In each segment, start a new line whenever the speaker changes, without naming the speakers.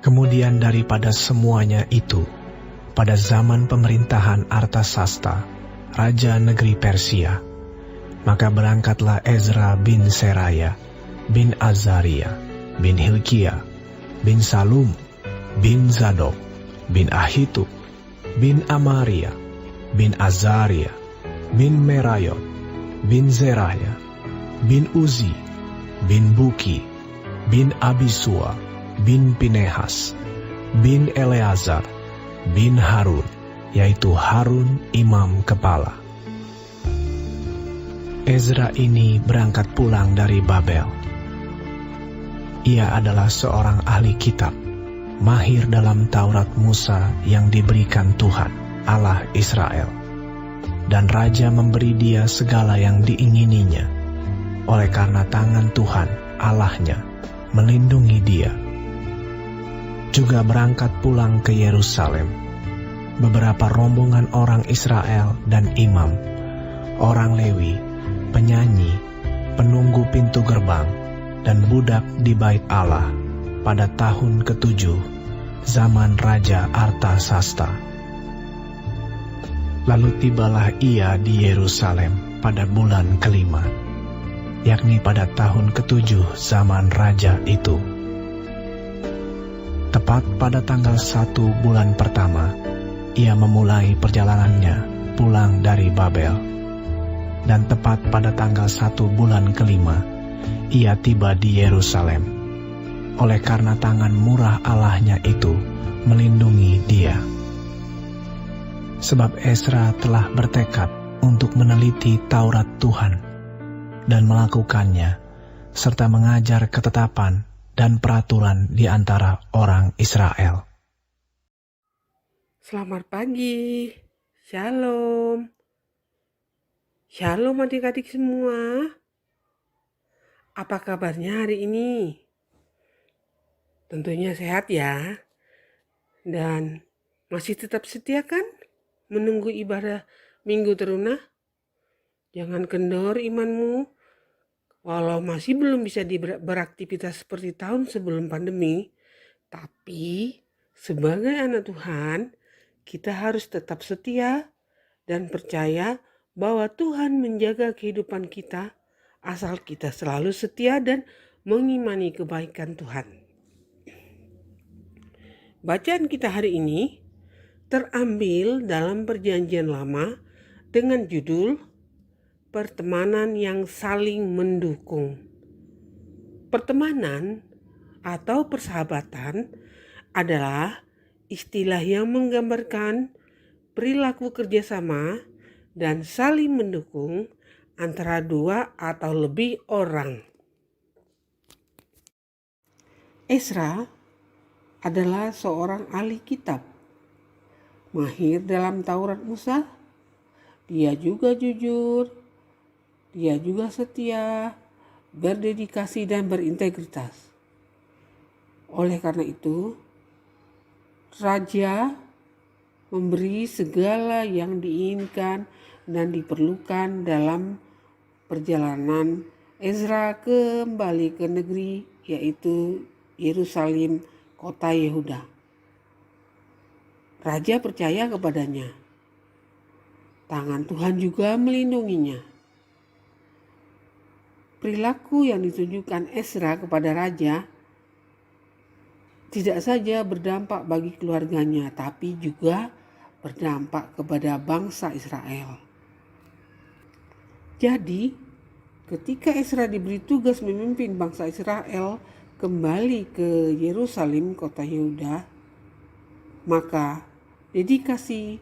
Kemudian daripada semuanya itu, pada zaman pemerintahan Artasasta, raja negeri Persia, maka berangkatlah Ezra bin Seraya, bin Azaria, bin Hilkia, bin Salum, bin Zadok, bin Ahitub, bin Amaria, bin Azaria, bin Merayot, bin Zeraya, bin Uzi, bin Buki, bin Abisua, bin Pinehas, bin Eleazar, bin Harun, yaitu Harun imam kepala. Ezra ini berangkat pulang dari Babel. Ia adalah seorang ahli kitab, mahir dalam Taurat Musa yang diberikan Tuhan, Allah Israel. Dan raja memberi dia segala yang diingininya, oleh karena tangan Tuhan, Allahnya, melindungi dia. Juga berangkat pulang ke Yerusalem beberapa rombongan orang Israel dan imam, orang Lewi, penyanyi, penunggu pintu gerbang, dan budak di bait Allah pada tahun ke-7 zaman Raja Artasasta. Lalu tibalah ia di Yerusalem pada bulan ke-5, yakni pada tahun ke-7 zaman raja itu. Tepat pada tanggal 1 bulan pertama, ia memulai perjalanannya pulang dari Babel. Dan tepat pada tanggal 1 bulan ke-5, ia tiba di Yerusalem, oleh karena tangan murah Allahnya itu melindungi dia. Sebab Ezra telah bertekad untuk meneliti Taurat Tuhan dan melakukannya, serta mengajar ketetapan dan peraturan di antara orang Israel.
Selamat pagi, Shalom. Shalom adik-adik semua. Apa kabarnya hari ini? Tentunya sehat ya. Dan masih tetap setia kan menunggu ibadah Minggu Teruna? Jangan kendor imanmu. Walau masih belum bisa beraktivitas seperti tahun sebelum pandemi, tapi sebagai anak Tuhan, kita harus tetap setia dan percaya bahwa Tuhan menjaga kehidupan kita asal kita selalu setia dan mengimani kebaikan Tuhan. Bacaan kita hari ini terambil dalam Perjanjian Lama dengan judul Pertemanan yang saling mendukung. Pertemanan atau persahabatan adalah istilah yang menggambarkan perilaku kerjasama dan saling mendukung antara dua atau lebih orang. Ezra adalah seorang ahli kitab, mahir dalam Taurat Musa. Dia juga jujur, dia juga setia, berdedikasi dan berintegritas. Oleh karena itu, raja memberi segala yang diinginkan dan diperlukan dalam perjalanan Ezra kembali ke negeri, yaitu Yerusalem, kota Yehuda. Raja percaya kepadanya. Tangan Tuhan juga melindunginya. Perilaku yang ditunjukkan Ezra kepada raja tidak saja berdampak bagi keluarganya, tapi juga berdampak kepada bangsa Israel. Jadi, ketika Ezra diberi tugas memimpin bangsa Israel kembali ke Yerusalem, kota Yehuda, maka dedikasi,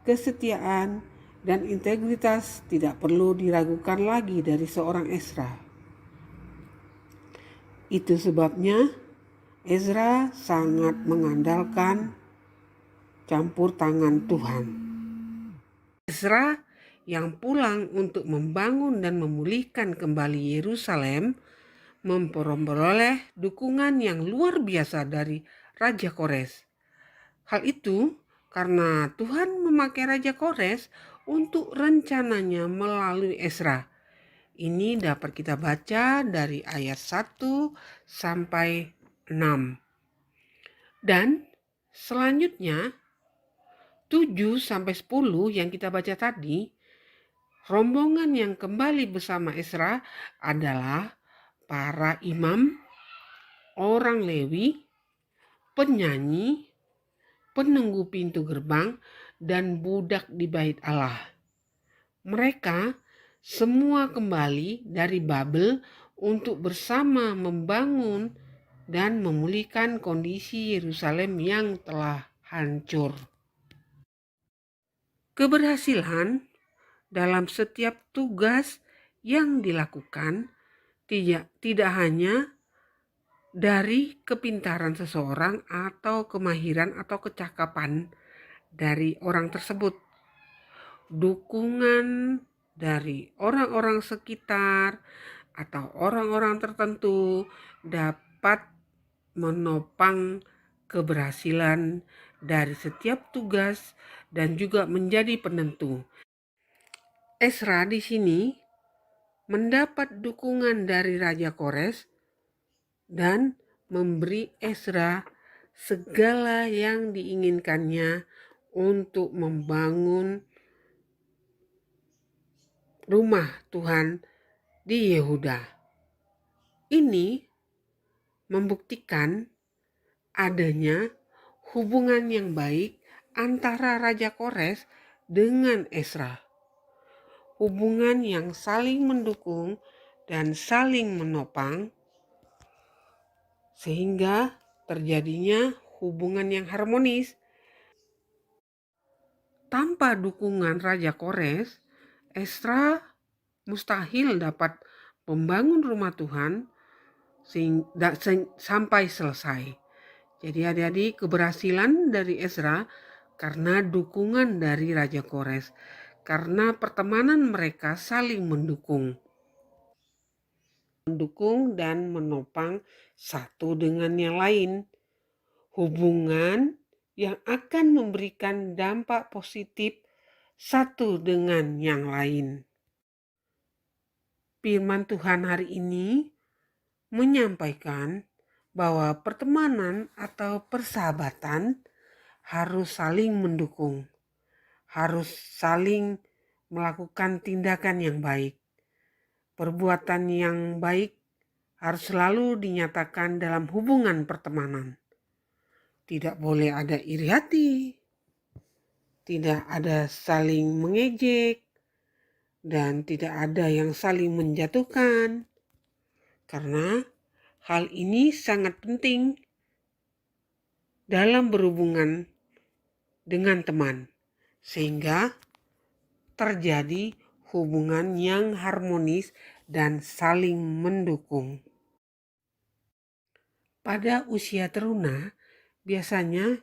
kesetiaan, dan integritas tidak perlu diragukan lagi dari seorang Ezra. Itu sebabnya Ezra sangat mengandalkan campur tangan Tuhan. Ezra yang pulang untuk membangun dan memulihkan kembali Yerusalem memperoleh dukungan yang luar biasa dari Raja Kores. Hal itu karena Tuhan memakai Raja Kores untuk rencananya melalui Ezra. Ini dapat kita baca dari ayat 1 sampai 6. Dan selanjutnya 7-10 yang kita baca tadi, rombongan yang kembali bersama Ezra adalah para imam, orang Lewi, penyanyi, penunggu pintu gerbang, dan budak di bait Allah. Mereka semua kembali dari Babel untuk bersama membangun dan memulihkan kondisi Yerusalem yang telah hancur. Keberhasilan dalam setiap tugas yang dilakukan tidak hanya dari kepintaran seseorang atau kemahiran atau kecakapan dari orang tersebut. Dukungan dari orang-orang sekitar atau orang-orang tertentu dapat menopang keberhasilan dari setiap tugas dan juga menjadi penentu. Ezra di sini mendapat dukungan dari Raja Kores dan memberi Ezra segala yang diinginkannya untuk membangun rumah Tuhan di Yehuda. Ini membuktikan adanya hubungan yang baik antara Raja Kores dengan Ezra. Hubungan yang saling mendukung dan saling menopang sehingga terjadinya hubungan yang harmonis. Tanpa dukungan Raja Kores, Ezra mustahil dapat membangun rumah Tuhan sampai selesai. Jadi adik-adik, keberhasilan dari Ezra karena dukungan dari Raja Kores, karena pertemanan mereka saling mendukung dan menopang satu dengan yang lain. Hubungan yang akan memberikan dampak positif satu dengan yang lain. Firman Tuhan hari ini menyampaikan bahwa pertemanan atau persahabatan harus saling mendukung, harus saling melakukan tindakan yang baik. Perbuatan yang baik harus selalu dinyatakan dalam hubungan pertemanan. Tidak boleh ada iri hati, tidak ada saling mengejek, dan tidak ada yang saling menjatuhkan. Karena hal ini sangat penting dalam berhubungan dengan teman, sehingga terjadi hubungan yang harmonis dan saling mendukung. Pada usia teruna, biasanya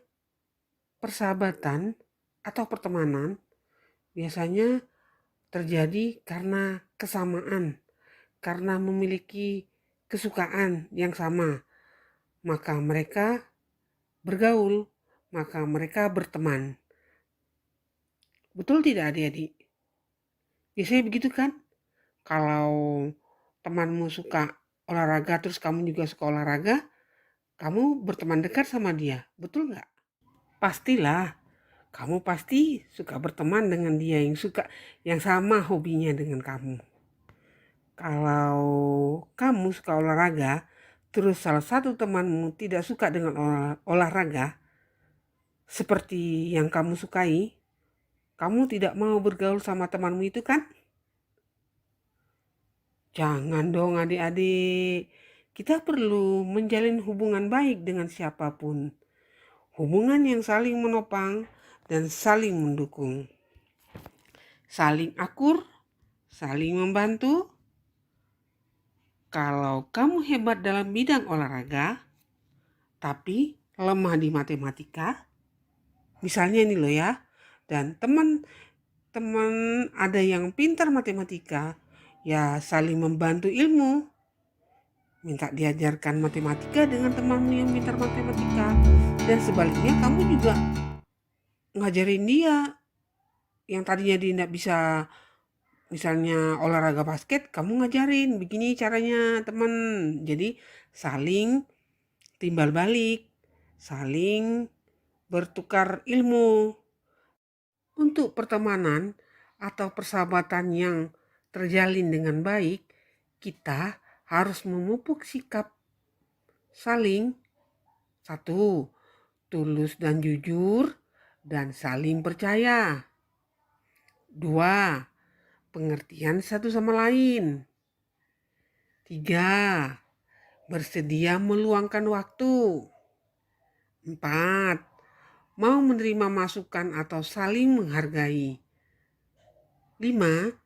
persahabatan atau pertemanan biasanya terjadi karena kesamaan, karena memiliki kesukaan yang sama. Maka mereka bergaul, maka mereka berteman. Betul tidak adik-adik? Biasanya begitu kan? Kalau temanmu suka olahraga terus kamu juga suka olahraga, kamu berteman dekat sama dia, betul nggak? Pastilah, kamu pasti suka berteman dengan dia yang sama hobinya dengan kamu. Kalau kamu suka olahraga, terus salah satu temanmu tidak suka dengan olahraga seperti yang kamu sukai, kamu tidak mau bergaul sama temanmu itu kan? Jangan dong adik-adik. Kita perlu menjalin hubungan baik dengan siapapun. Hubungan yang saling menopang dan saling mendukung. Saling akur, saling membantu. Kalau kamu hebat dalam bidang olahraga, tapi lemah di matematika, misalnya ini loh ya, dan teman ada yang pintar matematika, ya saling membantu ilmu. Minta diajarkan matematika dengan temanmu yang pintar matematika. Dan sebaliknya kamu juga ngajarin dia yang tadinya dia tidak bisa, misalnya olahraga basket, kamu ngajarin begini caranya teman. Jadi saling timbal balik, saling bertukar ilmu. Untuk pertemanan atau persahabatan yang terjalin dengan baik, kita harus memupuk sikap saling. 1. Tulus dan jujur dan saling percaya. 2. Pengertian satu sama lain. 3. Bersedia meluangkan waktu. 4. Mau menerima masukan atau saling menghargai. 5.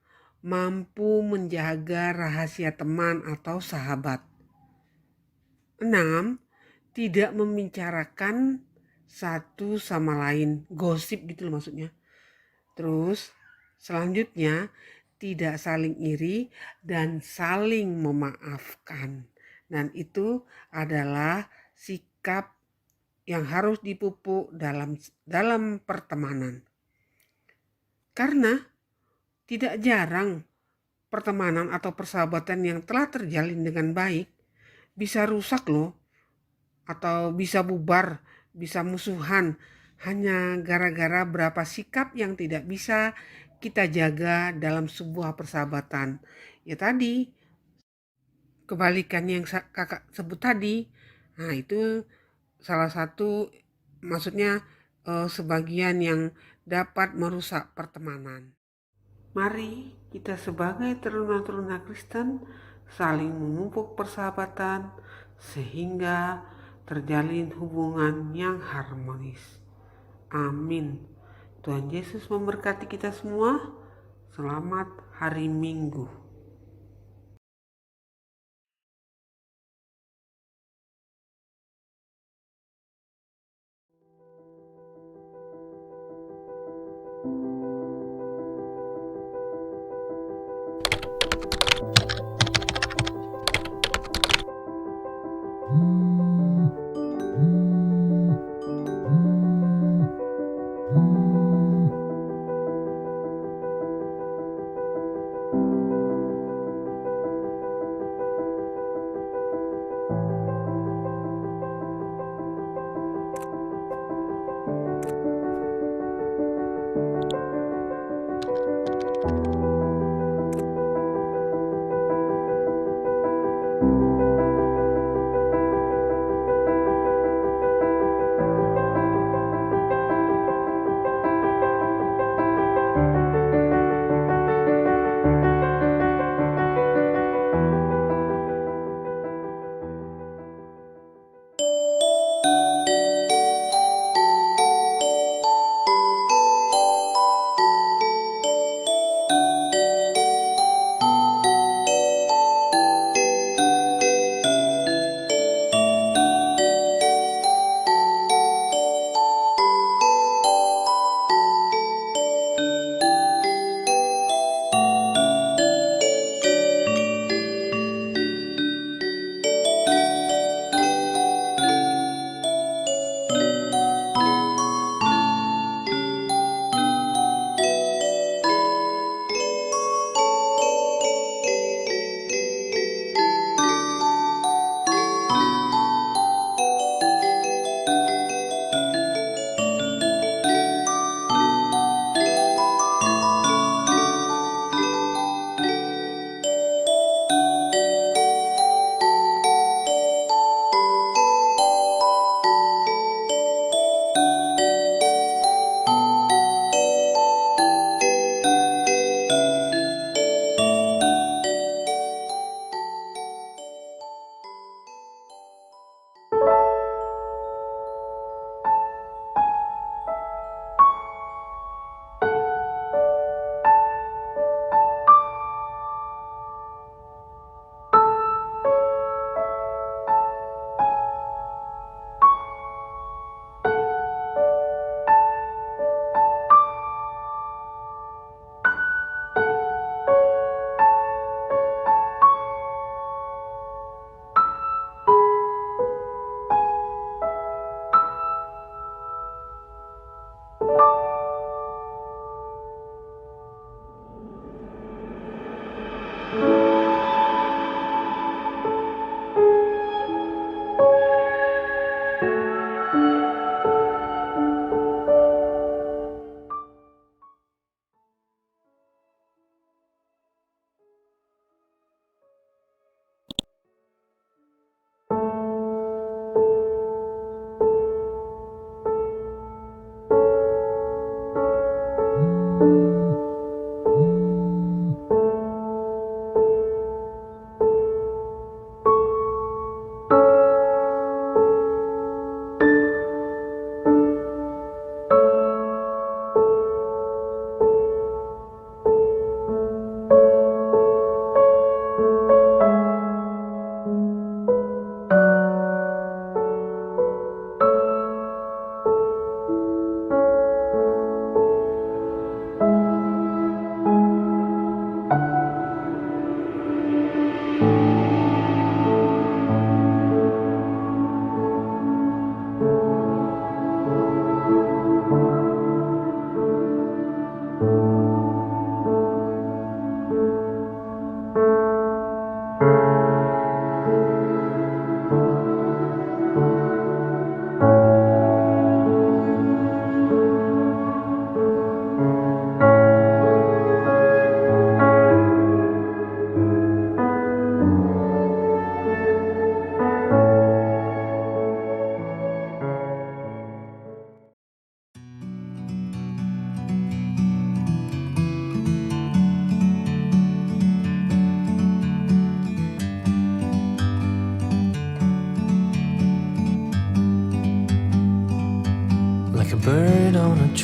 Mampu menjaga rahasia teman atau sahabat. 6. Tidak membicarakan satu sama lain, gosip gitu loh maksudnya. Terus selanjutnya tidak saling iri dan saling memaafkan. Dan itu adalah sikap yang harus dipupuk dalam pertemanan. Karena tidak jarang pertemanan atau persahabatan yang telah terjalin dengan baik bisa rusak loh, atau bisa bubar, bisa musuhan hanya gara-gara berapa sikap yang tidak bisa kita jaga dalam sebuah persahabatan. Ya tadi, kebalikannya yang kakak sebut tadi, nah itu salah satu, maksudnya sebagian yang dapat merusak pertemanan. Mari kita sebagai teruna-teruna Kristen saling memupuk persahabatan sehingga terjalin hubungan yang harmonis. Amin. Tuhan Yesus memberkati kita semua. Selamat hari Minggu.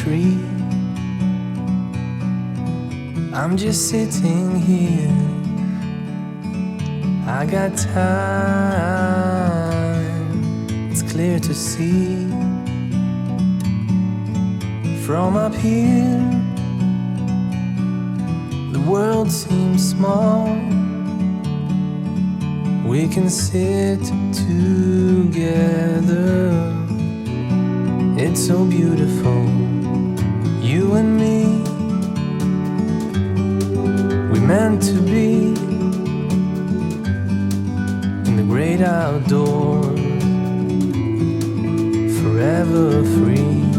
tree. I'm just sitting here. I got time, it's clear to see. From up here, the world seems small. We can sit together. It's so beautiful, you and me. We meant to be in the great outdoors, forever free.